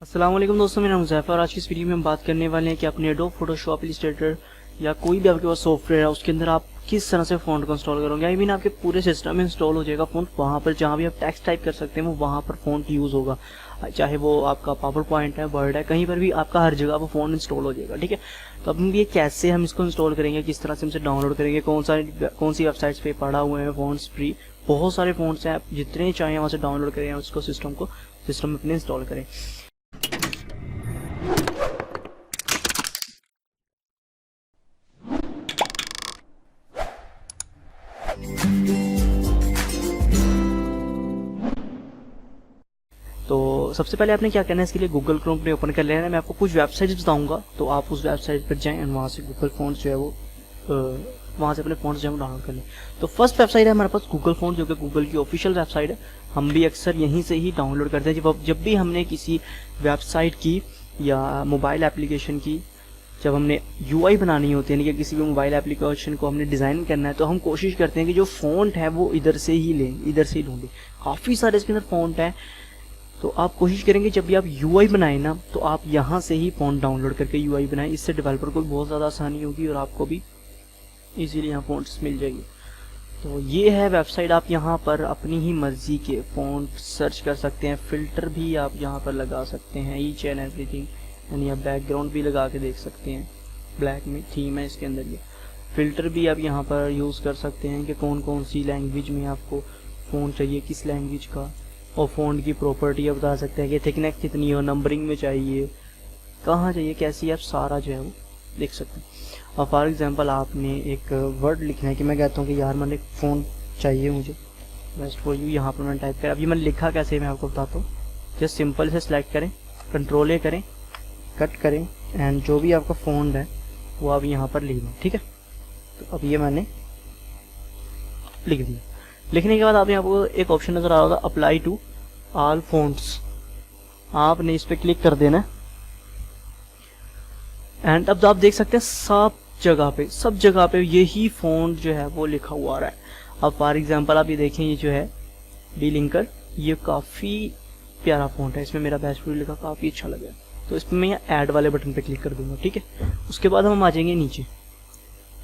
अस्सलाम वालेकुम दोस्तों, मेरा नाम ज़ैफ़र और आज की इस वीडियो में हम बात करने वाले हैं कि अपने एडोब फोटोशॉप, इलस्ट्रेटर या कोई भी आपके पास सॉफ्टवेयर है उसके अंदर आप किस तरह से फ़ॉन्ट को इंस्टॉल करोगे। आई मीन आपके पूरे सिस्टम में इंस्टॉल हो जाएगा फ़ॉन्ट, वहाँ पर जहाँ भी आप टेक्स्ट टाइप कर सकते हैं वो वहाँ पर फ़ॉन्ट यूज़ होगा। चाहे वो आपका पावर पॉइंट है, वर्ड है, कहीं पर भी आपका हर जगह वो फ़ॉन्ट इंस्टॉल हो जाएगा। ठीक है, तो अब ये कैसे हम इसको इंस्टॉल करेंगे, किस तरह से हम इसे डाउनलोड करेंगे, कौन सी वेबसाइट्स पर पड़ा हुए हैं फ़ॉन्ट्स फ्री, बहुत सारे फ़ॉन्ट्स हैं, आप जितने चाहें वहाँ से डाउनलोड करें, उसको सिस्टम में अपने इंस्टॉल करें। तो सबसे पहले आपने क्या करना है, इसके लिए गूगल क्रोम पे ओपन कर लेना है। मैं आपको कुछ वेबसाइट्स बताऊंगा, तो आप उस वेबसाइट पर जाएं और वहाँ से गूगल फ़ॉन्ट्स जो है वो वहाँ से अपने फ़ॉन्ट्स जो है वो डाउनलोड कर लें। तो फर्स्ट वेबसाइट है हमारे पास गूगल फ़ॉन्ट, जो कि गूगल की ऑफिशियल वेबसाइट है। हम भी अक्सर यहीं से ही डाउनलोड करते हैं जब भी हमने किसी वेबसाइट की या मोबाइल एप्लीकेशन की जब हमने यूआई बनानी होती है, यानी कि किसी भी मोबाइल एप्लीकेशन को हमने डिज़ाइन करना है, तो हम कोशिश करते हैं कि जो फ़ॉन्ट है वो इधर से ही लें, इधर से ही ढूंढें। काफ़ी सारे इसके अंदर फ़ॉन्ट हैं, तो आप कोशिश करेंगे जब भी आप यूआई बनाएं ना, तो आप यहाँ से ही फ़ॉन्ट डाउनलोड करके यूआई बनाएं। इससे डेवलपर को बहुत ज़्यादा आसानी होगी और आपको भी इजीली यहाँ फ़ॉन्ट्स मिल जाएगी। तो ये है वेबसाइट, आप यहाँ पर अपनी ही मर्ज़ी के फ़ॉन्ट सर्च कर सकते हैं। फ़िल्टर भी आप यहाँ पर लगा सकते हैं, ईच एंड एवरीथिंग, यानी आप बैकग्राउंड भी लगा के देख सकते हैं। ब्लैक में थीम है इसके अंदर। ये फ़िल्टर भी आप यहाँ पर यूज़ कर सकते हैं कि कौन कौन सी लैंग्वेज में आपको फ़ॉन्ट चाहिए, किस लैंग्वेज का, और फ़ॉन्ट की प्रॉपर्टी आप बता सकते हैं कि थिकनेस कितनी हो, नंबरिंग में चाहिए, कहाँ चाहिए, कैसी, आप सारा जो है वो देख सकते हैं। और फॉर एग्जांपल आपने एक वर्ड लिखना है कि मैं कहता हूँ कि यार मैंने एक फ़ॉन्ट चाहिए मुझे, बेस्ट फॉर यू, यहाँ पर मैंने टाइप करा। अभी मैंने लिखा कैसे मैं आपको बताता हूँ। जस्ट सिंपल से सिलेक्ट करें, कंट्रोल ए करें, कट करें, एंड जो भी आपका फ़ॉन्ट है वो आप यहाँ पर लिख दें। ठीक है, तो अब ये मैंने लिख दिया। लिखने के बाद आप यहाँ पर एक ऑप्शन नज़र आ रहा होगा, अप्लाई टू ऑल फ़ॉन्ट्स, आपने इस पर क्लिक कर देना है। एंड अब आप देख सकते हैं सब जगह पे यही फ़ॉन्ट जो है वो लिखा हुआ आ रहा है। अब फॉर एग्जांपल आप ये देखें, ये जो है डी लिंकर, ये काफ़ी प्यारा फ़ॉन्ट है, इसमें मेरा बेस्ट फ्रेंड लिखा काफ़ी अच्छा लगा। तो इसमें मैं ऐड वाले बटन पे क्लिक कर दूंगा। ठीक है, उसके बाद हम आ जाएंगे नीचे।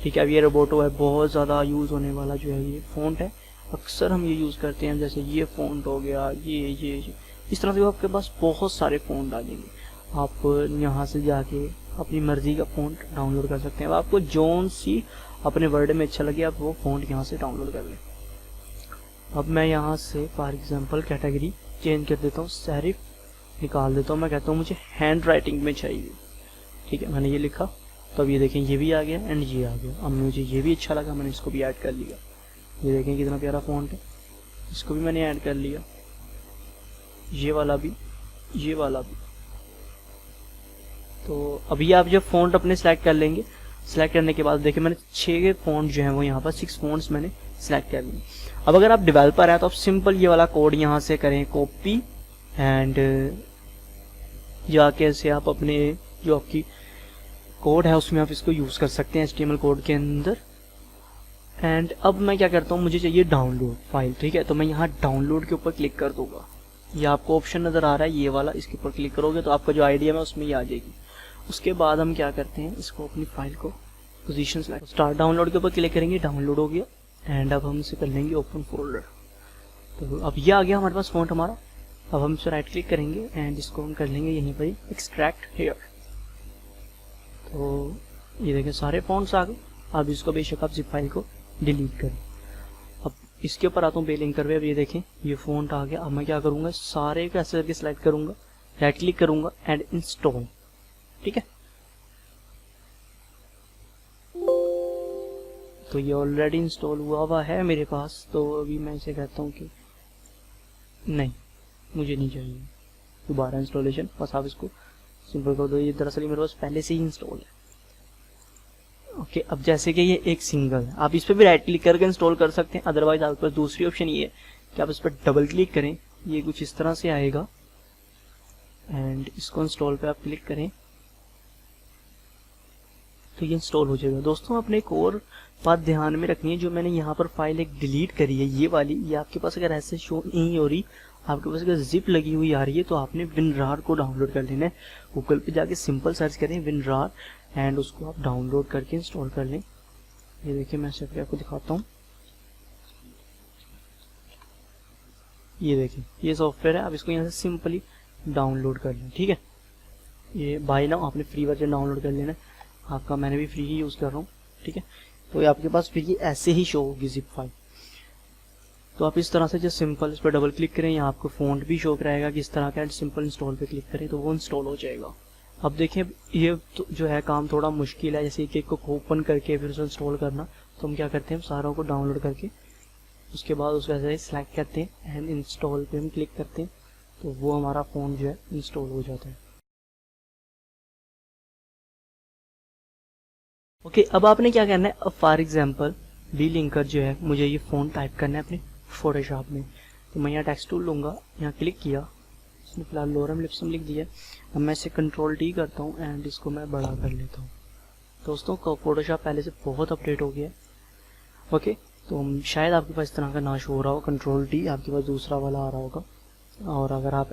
ठीक है, अब ये रोबोटो है, बहुत ज़्यादा यूज़ होने वाला जो है ये फ़ॉन्ट है, अक्सर हम ये यूज़ करते हैं। जैसे ये फ़ॉन्ट हो गया, ये इस तरह से आपके पास बहुत सारे फ़ॉन्ट आ जाएंगे। आप यहाँ से जाके अपनी मर्ज़ी का फ़ॉन्ट डाउनलोड कर सकते हैं। अब आपको जोन सी अपने वर्ड में अच्छा लगे, आप वो फ़ॉन्ट यहाँ से डाउनलोड कर लें। अब मैं यहाँ से फॉर एग्जांपल कैटेगरी चेंज कर देता हूँ, सेरिफ निकाल देता हूँ। मैं कहता हूँ मुझे हैंड राइटिंग में चाहिए। ठीक है, मैंने ये लिखा, तो अब ये देखें ये भी आ गया एंड ये आ गया। अब मुझे ये भी अच्छा लगा, मैंने इसको भी ऐड कर लिया। ये देखें कितना प्यारा फ़ॉन्ट है, इसको भी मैंने ऐड कर लिया, ये वाला भी, ये वाला भी। तो अभी आप जब फ़ॉन्ट अपने सेलेक्ट कर लेंगे, सेलेक्ट करने के बाद देखिए मैंने 6 फ़ॉन्ट जो हैं वो यहाँ पर 6 फ़ॉन्ट्स मैंने सेलेक्ट कर लिए। अब अगर आप डेवलपर हैं तो आप सिंपल ये वाला कोड यहाँ से करें कॉपी, एंड जाके से आप अपने जो आपकी कोड है उसमें आप इसको यूज़ कर सकते हैं HTML कोड के अंदर। एंड अब मैं क्या करता हूँ, मुझे चाहिए डाउनलोड फाइल। ठीक है, तो मैं यहाँ डाउनलोड के ऊपर क्लिक कर दूंगा। ये आपको ऑप्शन नज़र आ रहा है ये वाला, इसके ऊपर क्लिक करोगे तो आपका जो आईडी है उसमें ही आ जाएगी। उसके बाद हम क्या करते हैं, इसको अपनी फाइल को पोजीशन सेलेक्ट, स्टार्ट डाउनलोड के ऊपर क्लिक करेंगे, डाउनलोड हो गया। एंड अब हम इसे कर लेंगे ओपन फोल्डर। तो अब ये आ गया हमारे पास फ़ॉन्ट हमारा। अब हम इसे राइट क्लिक करेंगे एंड इसको हम कर लेंगे यहीं पर एक्सट्रैक्ट हेयर। तो ये देखिए सारे फ़ॉन्ट्स आ गए। अब इसको बेशक आप जिप फाइल को डिलीट करें। अब इसके ऊपर आता हूँ बे लिंकर पे। अब ये देखें ये फ़ॉन्ट आ गया। अब मैं क्या करूँगा, सारे को ऐसे करके सिलेक्ट करूँगा, राइट क्लिक करूँगा एंड इंस्टॉल। ठीक है, तो ये ऑलरेडी इंस्टॉल हुआ है मेरे पास। तो अभी मैं इसे कहता हूँ कि नहीं, मुझे नहीं चाहिए दोबारा इंस्टॉलेशन, बस आप इसको सिंपल कर दो। ये दरअसल मेरे पास पहले से ही इंस्टॉल है। ओके, अब जैसे कि ये एक सिंगल है, आप इस पर भी राइट क्लिक करके इंस्टॉल कर सकते हैं। अदरवाइज आपके पास दूसरी ऑप्शन ये है कि आप इस पर डबल क्लिक करें, ये कुछ इस तरह से आएगा, एंड इसको इंस्टॉल पे आप क्लिक करें तो ये इंस्टॉल हो जाएगा। दोस्तों आपने एक और बात ध्यान में रखनी है, जो मैंने यहाँ पर फाइल एक डिलीट करी है ये वाली, ये आपके पास अगर ऐसे शो नहीं हो रही, आपके पास अगर जिप लगी हुई आ रही है तो आपने WinRAR को डाउनलोड कर लेना है। गूगल पे जाके सिंपल सर्च करें WinRAR एंड उसको आप डाउनलोड करके इंस्टॉल कर लें। ये देखिए मैं सेट आपको दिखाता हूँ। ये देखिए ये सॉफ्टवेयर है, आप इसको यहाँ से सिंपली डाउनलोड कर लें। ठीक है, ये बाय नाउ आपने फ्री वर्जन डाउनलोड कर लेना है आपका, मैंने भी फ्री ही यूज़ कर रहा हूँ। ठीक है, तो ये आपके पास फिर ये ऐसे ही शो होगी जिप फाइल। तो आप इस तरह से जस्ट सिंपल इस पर डबल क्लिक करें, यहाँ आपको फ़ॉन्ट भी शो कराएगा कि इस तरह का, सिंपल इंस्टॉल पे क्लिक करें तो वो इंस्टॉल हो जाएगा। अब देखिए ये तो जो है काम थोड़ा मुश्किल है, जैसे एक एक को ओपन करके फिर उसे इंस्टॉल करना। तो हम क्या करते हैं, हम सारों को डाउनलोड करके उसके बाद उस वैसे सेलेक्ट करते हैं एंड इंस्टॉल पे हम क्लिक करते हैं, तो वो हमारा फ़ोन जो है इंस्टॉल हो जाता है। ओके, अब आपने क्या करना है, अब फॉर एग्जांपल लिंकर जो है, मुझे ये फ़ोन टाइप करना है अपने फोटोशॉप में। तो मैं यहाँ टेक्स्ट टूल लूँगा, यहाँ क्लिक किया, इसने फिलहाल लोरम लिप्सम लिख दिया। अब मैं इसे कंट्रोल-T करता हूँ एंड इसको मैं बड़ा कर लेता हूँ। दोस्तों का फोटोशॉप पहले से बहुत अपडेट हो गया है। ओके, तो शायद आपके पास इस तरह का ना शो हो रहा हो, कंट्रोल-T आपके पास दूसरा वाला आ रहा होगा। और अगर आप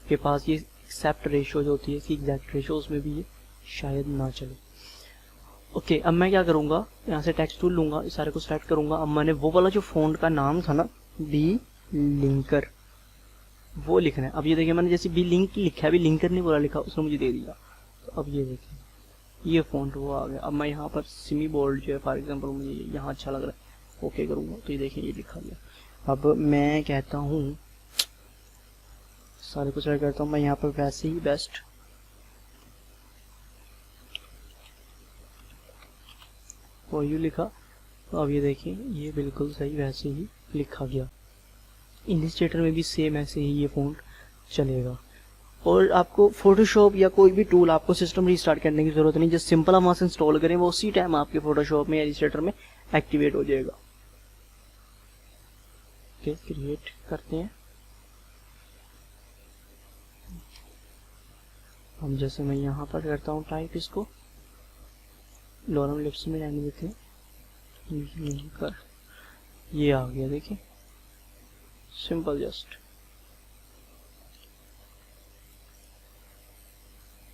के पास ये एक्सेप्ट रेशो जो होती है, इसकी एग्जैक्ट रेशो, उसमें भी ये शायद ना चले। ओके, अब मैं क्या करूँगा, यहाँ से टेक्स्ट टूल लूँगा, इस सारे को सेलेक्ट करूँगा। अब मैंने वो वाला जो फ़ॉन्ट का नाम था ना, बी लिंकर, वो लिखना है। अब ये देखिए मैंने जैसे बी लिंक लिखा है, अभी लिंकर नहीं बोला लिखा, उसने मुझे दे दिया। तो अब ये देखिए ये फ़ॉन्ट वो आ गया। अब मैं यहाँ पर सेमी बोल्ड जो है फॉर एग्जांपल मुझे यहाँ अच्छा लग रहा है, ओके करूँगा तो ये देखिए ये लिखा गया। अब मैं कहता हूँ सारे को सेलेक्ट करता हूँ मैं यहाँ पर वैसे ही बेस्ट फॉर यू लिखा। तो अब ये देखिए ये बिल्कुल सही वैसे ही लिखा गया। इलिस्ट्रेटर में भी सेम ऐसे ही ये फ़ॉन्ट चलेगा। और आपको फोटोशॉप या कोई भी टूल आपको सिस्टम रीस्टार्ट करने की ज़रूरत नहीं, जस्ट सिंपल हम वहाँ से इंस्टॉल करें, वो उसी टाइम आपके फोटोशॉप में या इलिस्ट्रेटर में एक्टिवेट हो जाएगा। ओके, क्रिएट करते हैं हम। जैसे मैं यहाँ पर करता हूँ टाइप, इसको लोरम लिप्स में रहने देते हैं, कर ये आ गया देखिए, सिंपल जस्ट।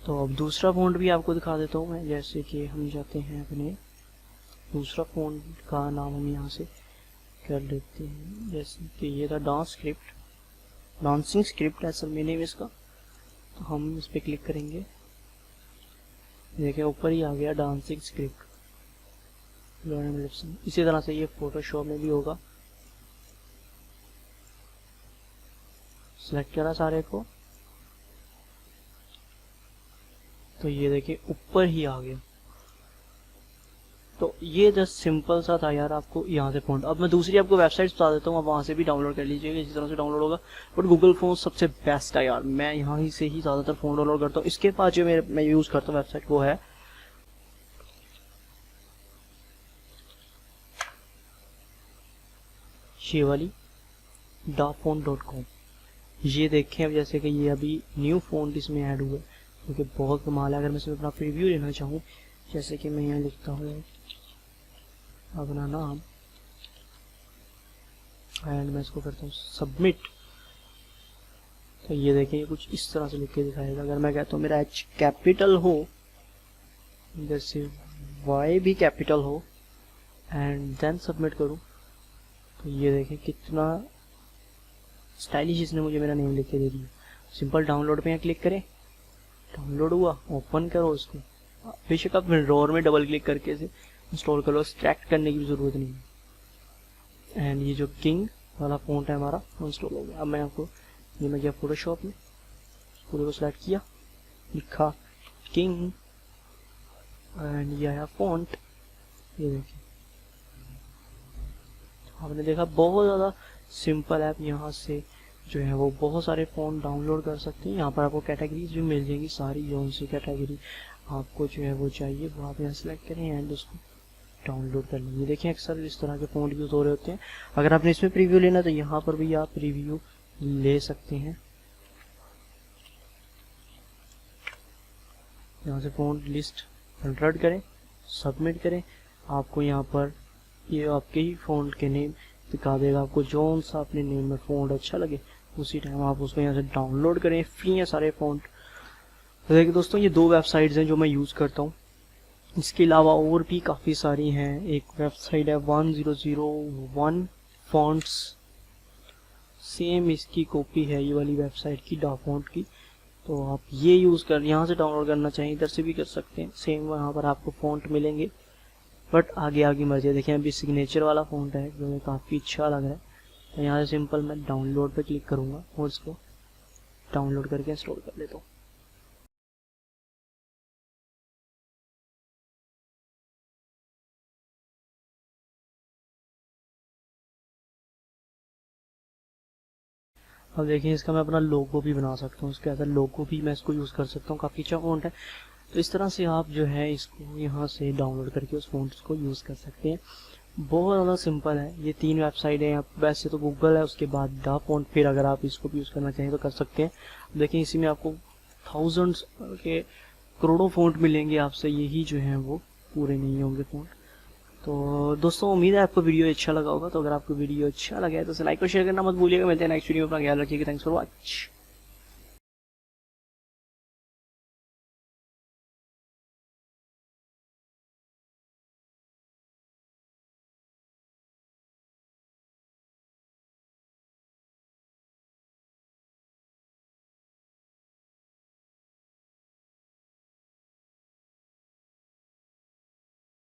तो अब दूसरा फ़ॉन्ट भी आपको दिखा देता हूँ मैं। जैसे कि हम जाते हैं अपने दूसरा फ़ॉन्ट का नाम हम यहाँ से कर लेते हैं, जैसे कि ये था डांसिंग स्क्रिप्ट है सब नेम इसका। तो हम इस पर क्लिक करेंगे, देखिए ऊपर ही आ गया डांसिंग स्क्रिप्ट। इसी तरह से ये फोटोशॉप में भी होगा। सेलेक्ट करा सारे को, तो ये देखिए ऊपर ही आ गया। तो ये जस्ट सिंपल सा था यार, आपको यहाँ से फ़ॉन्ट। अब मैं दूसरी आपको वेबसाइट बता देता हूँ, आप वहाँ से भी डाउनलोड कर लीजिएगा, इसी तरह से डाउनलोड होगा। बट गूगल फ़ोन सबसे बेस्ट है यार, मैं यहाँ ही से ही ज़्यादातर फ़ोन डाउनलोड करता हूँ। इसके पास जो मैं यूज़ करता हूँ वेबसाइट, वो है ये वाली daphone.com। ये देखें, अब जैसे कि ये अभी न्यू फ़ॉन्ट इसमें ऐड हुआ है, क्योंकि बहुत कमाल है। अगर मैं इसमें अपना प्रीव्यू लेना चाहूँ, जैसे कि मैं यहाँ लिखता हूँ अपना नाम एंड मैं इसको करता हूँ सबमिट, तो ये देखें ये कुछ इस तरह से लिख के दिखाएगा। अगर मैं कहता हूँ मेरा H कैपिटल हो, जैसे Y भी कैपिटल हो एंड देन सबमिट करूँ, तो ये देखें कितना स्टाइलिश इसने मुझे मेरा नेम लिख के दे दिया। सिंपल डाउनलोड पे यहाँ क्लिक करें, डाउनलोड हुआ, ओपन करो उसको। बेशक आप विंडोर में डबल क्लिक करके इसे इंस्टॉल कर लो, एक्सट्रैक्ट करने की भी ज़रूरत नहीं है। एंड ये जो किंग वाला फ़ॉन्ट है हमारा, वो इंस्टॉल हो गया। अब मैं आपको ये मैं गया फोटोशॉप में, पूरे को सिलेक्ट किया, लिखा किंग एंड ये आया फ़ॉन्ट। ये देखिए आपने देखा बहुत ज़्यादा सिंपल ऐप। यहाँ से जो है वो बहुत सारे फ़ोन डाउनलोड कर सकते हैं। यहाँ पर आपको कैटेगरीज भी मिल जाएंगी सारी, जो सी कैटेगरी आपको जो है वो चाहिए वो आप यहाँ सेलेक्ट करें एंड उसको डाउनलोड कर लेंगे। देखिए अक्सर इस तरह के फ़ोन यूज़ हो रहे होते हैं। अगर आपने इसमें प्रीव्यू लेना तो यहाँ पर भी आप प्रीव्यू ले सकते हैं। यहाँ से फ़ोन लिस्ट फिल्टर करें, सबमिट करें, आपको यहाँ पर ये आपके ही फ़ोन के नेम दिखा देगा। आपको जोन सा अपने नेम में फ़ोन अच्छा लगे उसी टाइम आप उसको यहाँ से डाउनलोड करें। फ्री हैं सारे फ़ॉन्ट। तो देखिए दोस्तों, ये 2 वेबसाइट्स हैं जो मैं यूज़ करता हूँ। इसके अलावा और भी काफ़ी सारी हैं। एक वेबसाइट है 1001 फॉन्ट्स, सेम इसकी कॉपी है ये वाली वेबसाइट की, डाफॉन्ट की। तो आप ये यूज़ कर, यहाँ से डाउनलोड करना चाहिए, इधर से भी कर सकते हैं। सेम वहाँ पर आपको फ़ॉन्ट मिलेंगे, बट आगे आगे मर्जी है। देखिए अभी सिग्नेचर वाला फ़ॉन्ट है जो काफ़ी अच्छा लग रहा है। तो यहाँ से सिंपल मैं डाउनलोड पे क्लिक करूँगा और इसको डाउनलोड करके इंस्टॉल कर लेता हूँ। अब देखिए इसका मैं अपना लोगो भी बना सकता हूँ, इसके अंदर लोगो भी मैं इसको यूज़ कर सकता हूँ। काफ़ी अच्छा फ़ॉन्ट है। तो इस तरह से आप जो है इसको यहाँ से डाउनलोड करके उस फ़ॉन्ट को यूज़ कर सकते हैं। बहुत ज़्यादा सिंपल है। ये 3 वेबसाइट हैं। वैसे तो गूगल है, उसके बाद डाफॉन्ट, फिर अगर आप इसको भी यूज़ करना चाहें तो कर सकते हैं। देखिए इसी में आपको थाउजेंड्स के करोड़ों फ़ॉन्ट मिलेंगे आपसे, यही जो हैं वो पूरे नहीं होंगे फ़ॉन्ट। तो दोस्तों उम्मीद है आपको वीडियो अच्छा लगा होगा। तो अगर आपको वीडियो अच्छा लगा है तो लाइक और शेयर करना मत भूलिएगा। मिलते हैं नेक्स्ट वीडियो में। अपना ख्याल रखिएगा। Thanks for watch.